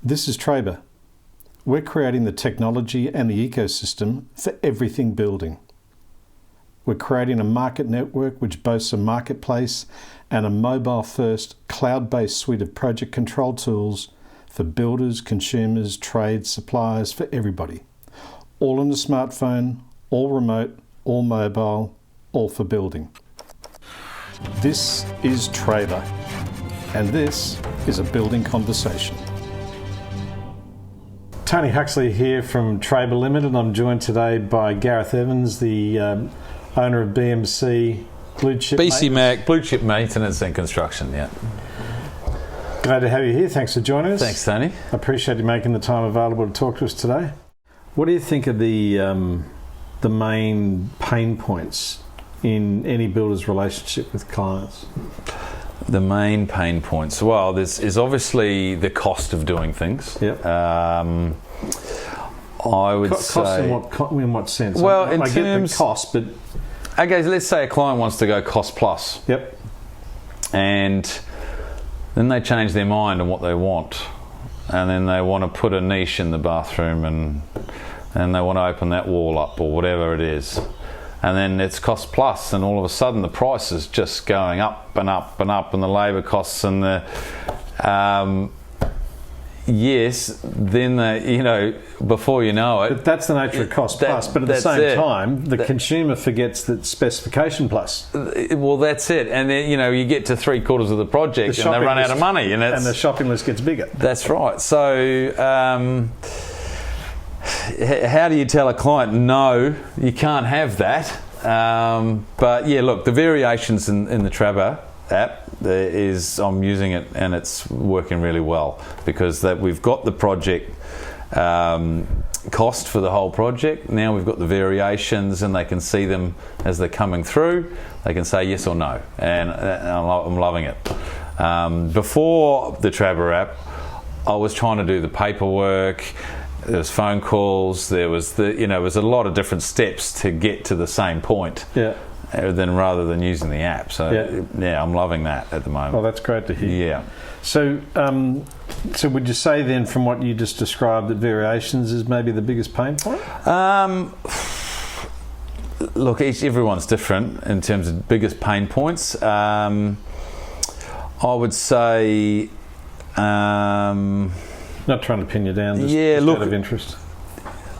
This is Trabr. We're creating the technology and the ecosystem for everything building. We're creating a market network which boasts a marketplace and a mobile-first, cloud-based suite of project control tools for builders, consumers, trades, suppliers, for everybody. All on the smartphone, all remote, all mobile, all for building. This is Trabr, and this is a building conversation. Tony Huxley here from Trabr Limited. I'm joined today by Gareth Evans, the owner of BMC Blue Chip BC Mac Blue Chip Maintenance and Construction. Yeah. Glad to have you here. Thanks for joining us. Thanks, Tony. I appreciate you making the time available to talk to us today. What do you think of the main pain points in any builder's relationship with clients? The main pain points. Well, is obviously the cost of doing things. Yep. I would Cost say. in what sense? Well, I get the cost, but okay, so let's say a client wants to go cost plus. Yep. And then they change their mind on what they want, and then they want to put a niche in the bathroom, and they want to open that wall up or whatever it is. And then it's cost plus, and all of a sudden the price is just going up and up and up, and the labour costs and the then before you know it. But that's the nature of cost plus. But at the same time, the consumer forgets that specification plus. Well, that's it. And then you get to 3/4 of the project, and they run out of money, and the shopping list ggets bigger. That's right. So. How do you tell a client, no, you can't have that? But yeah, look, the variations in the Trabr app, I'm using it and it's working really well, because we've got the project cost for the whole project. Now we've got the variations, and they can see them as they're coming through. They can say yes or no, and I'm loving it. Before the Trabr app, I was trying to do the paperwork. There was phone calls. There was was a lot of different steps to get to the same point. Yeah. Rather than using the app. So yeah, I'm loving that at the moment. Well, that's great to hear. Yeah. So, so would you say then, from what you just described, that variations is maybe the biggest pain point? Look, everyone's different in terms of biggest pain points. I would say. Not trying to pin you down, just out of interest.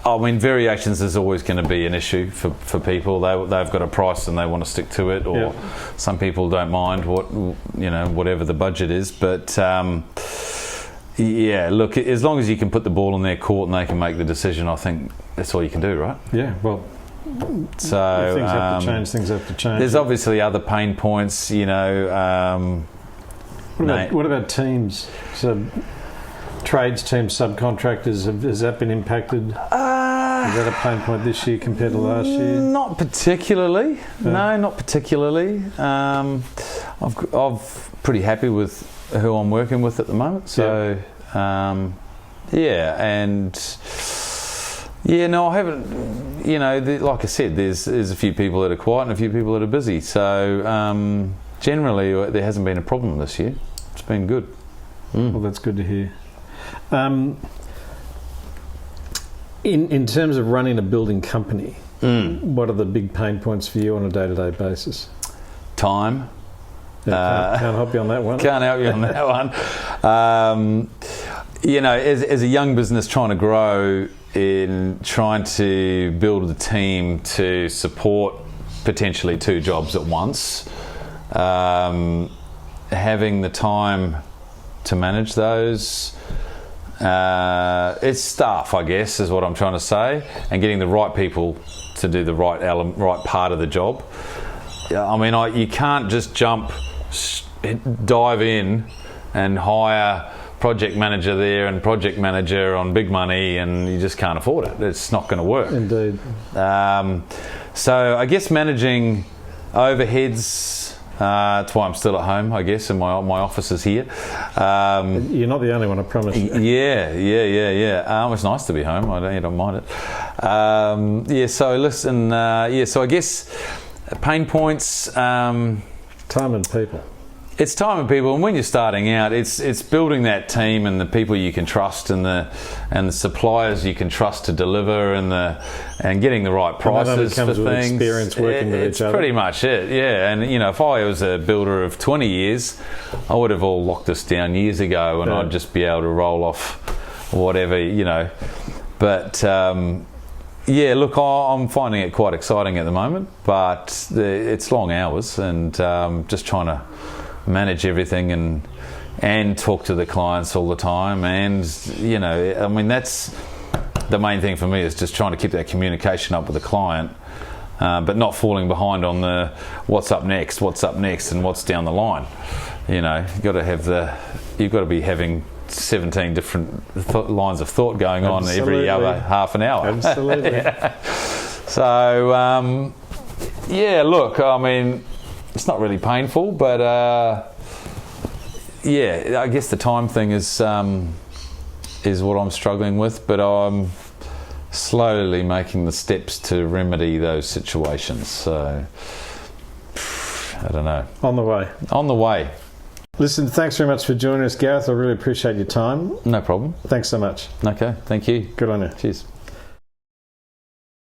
I mean, variations is always going to be an issue for people. They've got a price and they want to stick to it, or some people don't mind whatever the budget is. But look, as long as you can put the ball in their court and they can make the decision, I think that's all you can do, right? Yeah. Well. So if things have to change. Things have to change. There's obviously other pain points. What about teams? So. Trades teams, subcontractors, has that been impacted? Is that a pain point this year compared to last year? Not particularly. No, not particularly. I'm pretty happy with who I'm working with at the moment. So, I haven't. Like I said, there's a few people that are quiet and a few people that are busy. So, generally, there hasn't been a problem this year. It's been good. Well, that's good to hear. In terms of running a building company, what are the big pain points for you on a day-to-day basis? Time. Can't help you on that one. Can't help you on that one. As a young business trying to grow, in trying to build a team to support potentially 2 jobs at once, having the time to manage those. It's staff, I guess, is what I'm trying to say, and getting the right people to do the right part of the job. I mean, you can't just dive in and hire project manager there and project manager on big money, and you just can't afford it. It's not going to work. Indeed. So I guess managing overheads. That's why I'm still at home, I guess, and my office is here. You're not the only one, I promise you. Yeah. It's nice to be home. I don't mind it. So listen. So I guess pain points. Time and people. It's timing people, and when you're starting out, it's building that team and the people you can trust, and the suppliers you can trust to deliver, and getting the right prices for things. Experience working with each other. It's pretty much it, yeah. And if I was a builder of 20 years, I would have all locked us down years ago, and I'd just be able to roll off whatever, But yeah, look, I'm finding it quite exciting at the moment, but it's long hours, and just trying to manage everything and talk to the clients all the time, and that's the main thing for me, is just trying to keep that communication up with the client, but not falling behind on the what's up next, and what's down the line. You've got to be having 17 different lines of thought going on every other half an hour. Absolutely. Yeah. So yeah, look, I mean, it's not really painful, but yeah, I guess the time thing is what I'm struggling with, but I'm slowly making the steps to remedy those situations. So I don't know. On the way. Listen, thanks very much for joining us, Gareth. I really appreciate your time. No problem. Thanks so much. Okay, thank you. Good on you. Cheers.